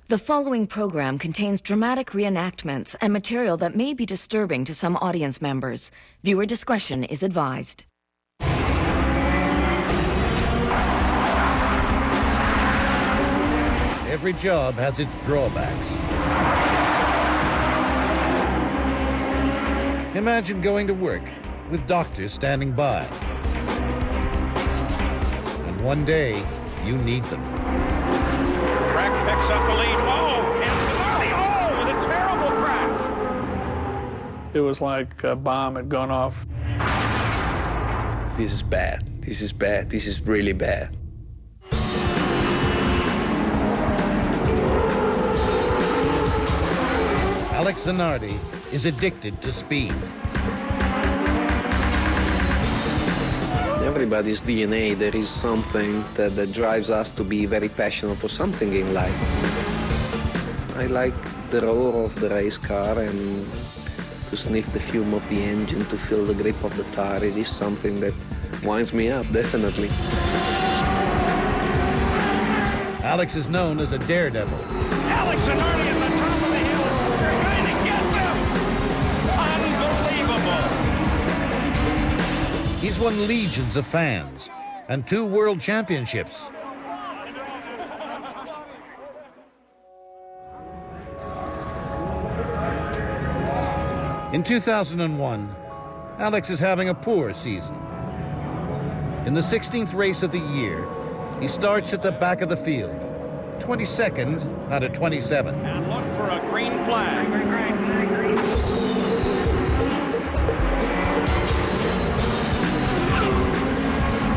The following program contains dramatic reenactments and material that may be disturbing to some audience members. Viewer discretion is advised. Every job has its drawbacks. Imagine going to work with doctors standing by. And one day, you need them. Wreck picks up the lead. Oh, and Zanardi, oh, with a terrible crash. It was like a bomb had gone off. This is bad. This is bad. This is really bad. Alex Zanardi is addicted to speed. In everybody's DNA, there is something that drives us to be very passionate for something in life. I like the roar of the race car and to sniff the fume of the engine, to feel the grip of the tire. It is something that winds me up, definitely. Alex is known as a daredevil. Alex Zanardi is on top of the hill. They're going to get them. Unbelievable. He's won legions of fans and 2 world championships. In 2001, Alex is having a poor season. In the 16th race of the year, he starts at the back of the field, 22nd out of 27. And look for a green flag.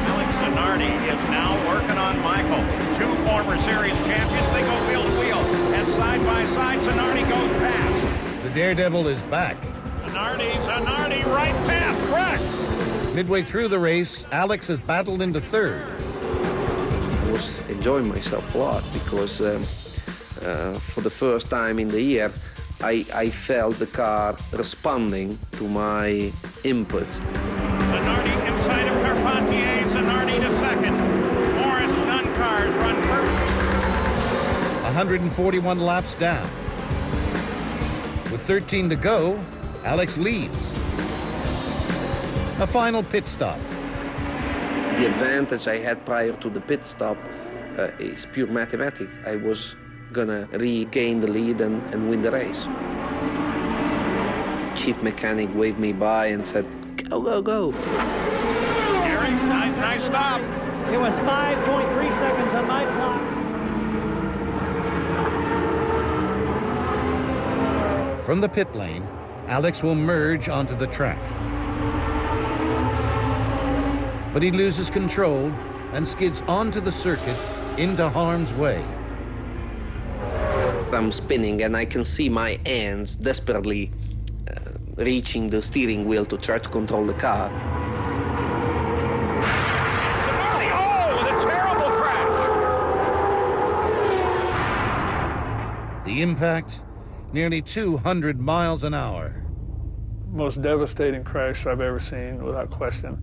Alex Zanardi is now working on Michael. 2 former series champions, they go wheel to wheel. And side by side, Zanardi goes past. The daredevil is back. Zanardi, right past, correct. Midway through the race, Alex has battled into 3rd. I was enjoying myself a lot because for the first time in the year, I felt the car responding to my inputs. Zanardi inside of Carpentier, Zanardi to 2nd. Morris Dunn cars run first. 141 laps down. With 13 to go, Alex leads. A final pit stop. The advantage I had prior to the pit stop is pure mathematics. I was gonna regain the lead and win the race. Chief mechanic waved me by and said, "Go, go, go." Gary, nice stop. It was 5.3 seconds on my clock. From the pit lane, Alex will merge onto the track. But he loses control and skids onto the circuit into harm's way. I'm spinning and I can see my hands desperately reaching the steering wheel to try to control the car. Zanardi, oh, with a terrible crash. The impact, nearly 200 miles an hour. Most devastating crash I've ever seen, without question.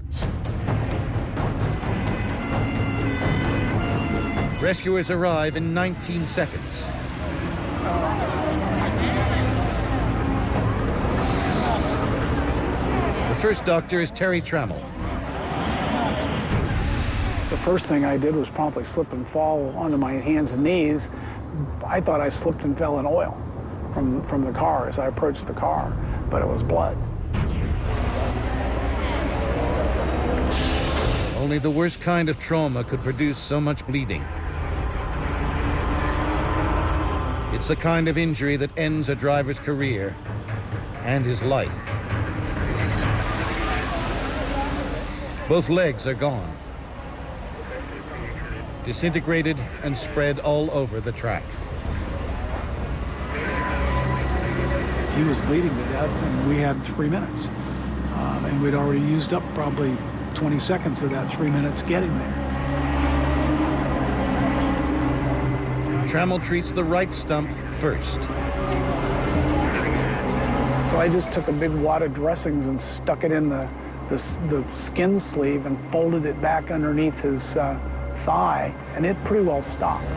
Rescuers arrive in 19 seconds. The first doctor is Terry Trammell. The first thing I did was promptly slip and fall onto my hands and knees. I thought I slipped and fell in oil from the car as I approached the car, but it was blood. Only the worst kind of trauma could produce so much bleeding. It's the kind of injury that ends a driver's career and his life. Both legs are gone, disintegrated and spread all over the track. He was bleeding to death, and we had 3 minutes. And we'd already used up probably 20 seconds of that 3 minutes getting there. Trammell treats the right stump first. So I just took a big wad of dressings and stuck it in the skin sleeve and folded it back underneath his thigh, and it pretty well stopped.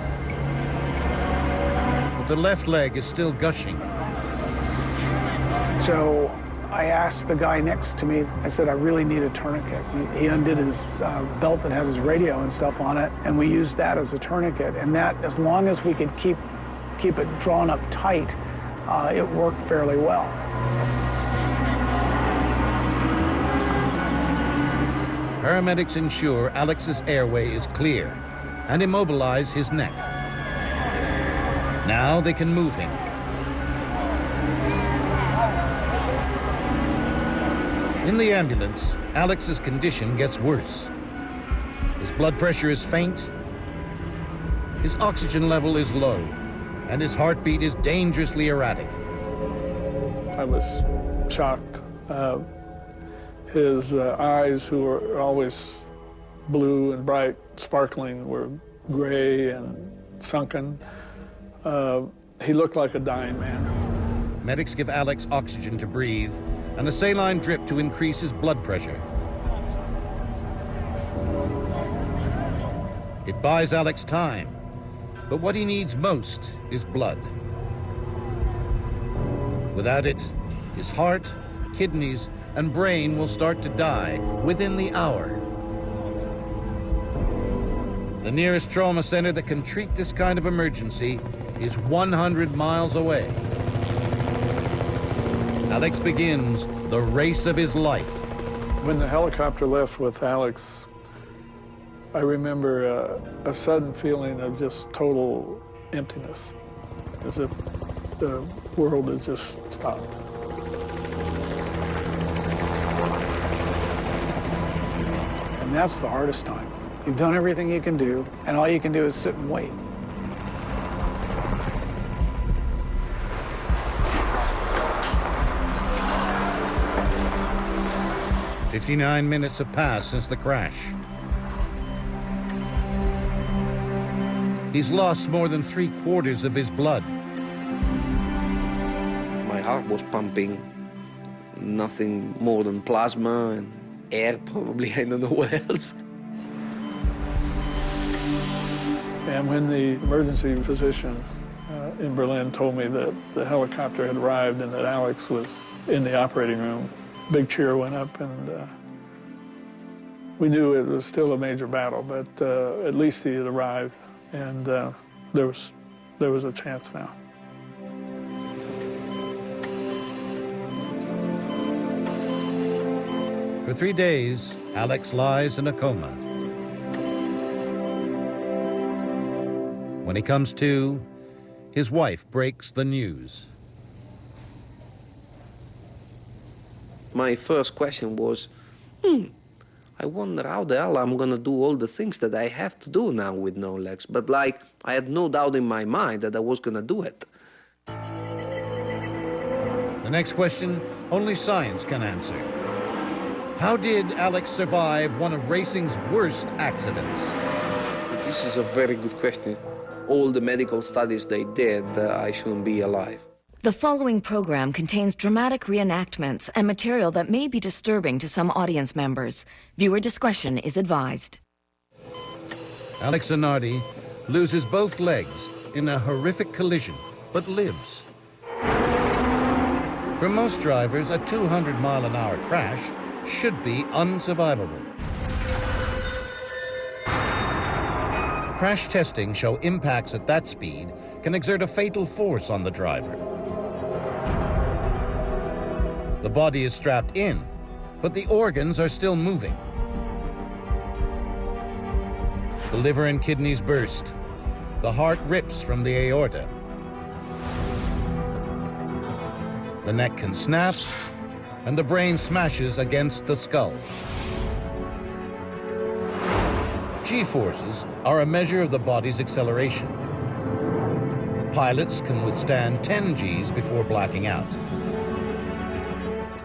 the left leg is still gushing. So I asked the guy next to me, I said, I really need a tourniquet. He undid his belt that had his radio and stuff on it, and we used that as a tourniquet. And that, as long as we could keep it drawn up tight, it worked fairly well. Paramedics ensure Alex's airway is clear and immobilize his neck. Now they can move him. In the ambulance, Alex's condition gets worse. His blood pressure is faint, his oxygen level is low, and his heartbeat is dangerously erratic. I was shocked. His eyes, who were always blue and bright, sparkling, were gray and sunken. He looked like a dying man. Medics give Alex oxygen to breathe and a saline drip to increase his blood pressure. It buys Alex time, but what he needs most is blood. Without it, his heart, kidneys, and brain will start to die within the hour. The nearest trauma center that can treat this kind of emergency is 100 miles away. Alex begins the race of his life. When the helicopter left with Alex, I remember a sudden feeling of just total emptiness, as if the world had just stopped. And that's the hardest time. You've done everything you can do, and all you can do is sit and wait. "59 minutes have passed since the crash. He's lost more than 3/4 of his blood. My heart was pumping nothing more than plasma and air, probably. I don't know what else. And when the emergency physician in Berlin told me that the helicopter had arrived and that Alex was in the operating room, big cheer went up, and we knew it was still a major battle, but at least he had arrived, and there was a chance now. For 3 days, Alex lies in a coma. When he comes to, his wife breaks the news. My first question was, I wonder how the hell I'm gonna do all the things that I have to do now with no legs. But like, I had no doubt in my mind that I was gonna do it. The next question, only science can answer. How did Alex survive one of racing's worst accidents? This is a very good question. All the medical studies they did, I shouldn't be alive. The following program contains dramatic reenactments and material that may be disturbing to some audience members. Viewer discretion is advised. Alex Zanardi loses both legs in a horrific collision, but lives. For most drivers, a 200-mile-an-hour crash should be unsurvivable. Crash testing show impacts at that speed can exert a fatal force on the driver. The body is strapped in, but the organs are still moving. The liver and kidneys burst. The heart rips from the aorta. The neck can snap, and the brain smashes against the skull. G-forces are a measure of the body's acceleration. Pilots can withstand 10 Gs before blacking out.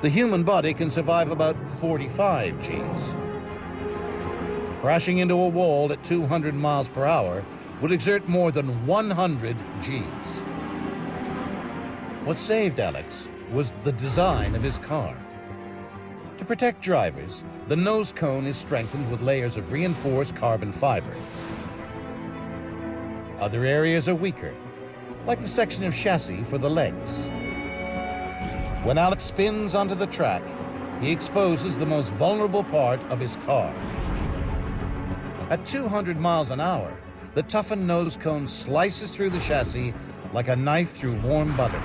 The human body can survive about 45 Gs. Crashing into a wall at 200 miles per hour would exert more than 100 Gs. What saved Alex was the design of his car. To protect drivers, the nose cone is strengthened with layers of reinforced carbon fiber. Other areas are weaker. like the section of chassis for the legs. When Alex spins onto the track, he exposes the most vulnerable part of his car. At 200 miles an hour, the toughened nose cone slices through the chassis like a knife through warm butter.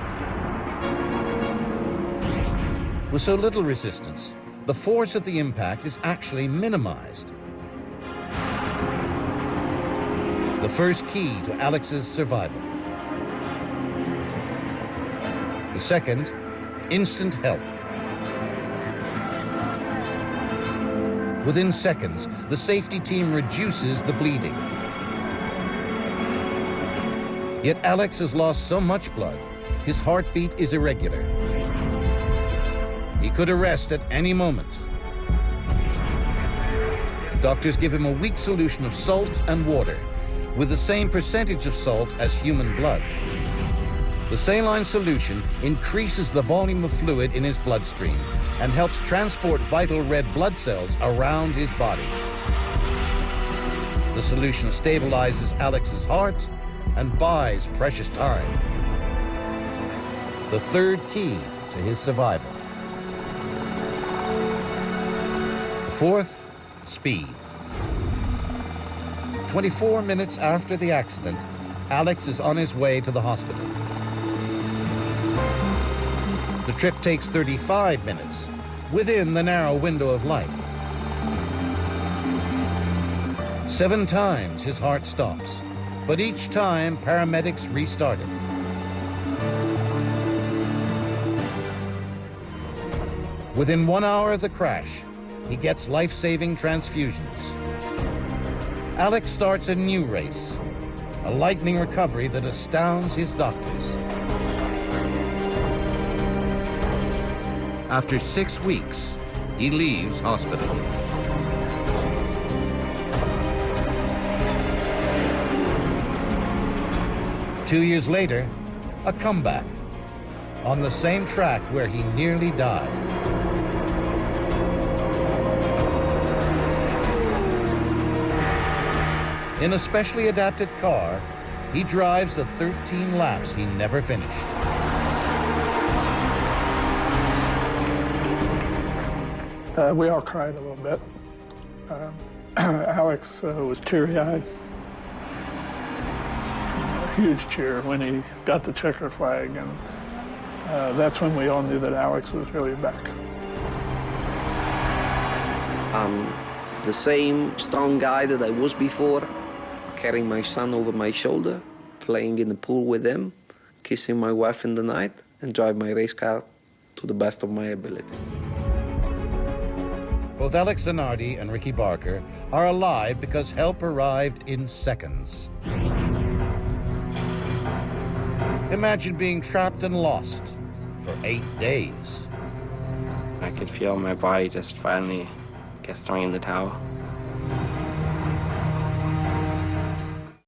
With so little resistance, the force of the impact is actually minimized. The first key to Alex's survival. The second, instant help. Within seconds, the safety team reduces the bleeding. Yet Alex has lost so much blood, his heartbeat is irregular. He could arrest at any moment. Doctors give him a weak solution of salt and water, with the same percentage of salt as human blood. The saline solution increases the volume of fluid in his bloodstream and helps transport vital red blood cells around his body. The solution stabilizes Alex's heart and buys precious time. The third key to his survival. The fourth, speed. 24 minutes after the accident, Alex is on his way to the hospital. The trip takes 35 minutes, within the narrow window of life. 7 times his heart stops, but each time paramedics restart it. Within 1 hour of the crash, he gets life-saving transfusions. Alex starts a new race, a lightning recovery that astounds his doctors. After 6 weeks, he leaves hospital. Two years later, a comeback on the same track where he nearly died. In a specially adapted car, he drives the 13 laps he never finished. We all cried a little bit. Alex was teary-eyed. A huge cheer when he got the checker flag, and that's when we all knew that Alex was really back. The same strong guy that I was before, carrying my son over my shoulder, playing in the pool with him, kissing my wife in the night, and drive my race car to the best of my ability. Both Alex Zanardi and Ricky Barker are alive because help arrived in seconds. Imagine being trapped and lost for 8 days. I could feel my body just finally get thrown in the towel.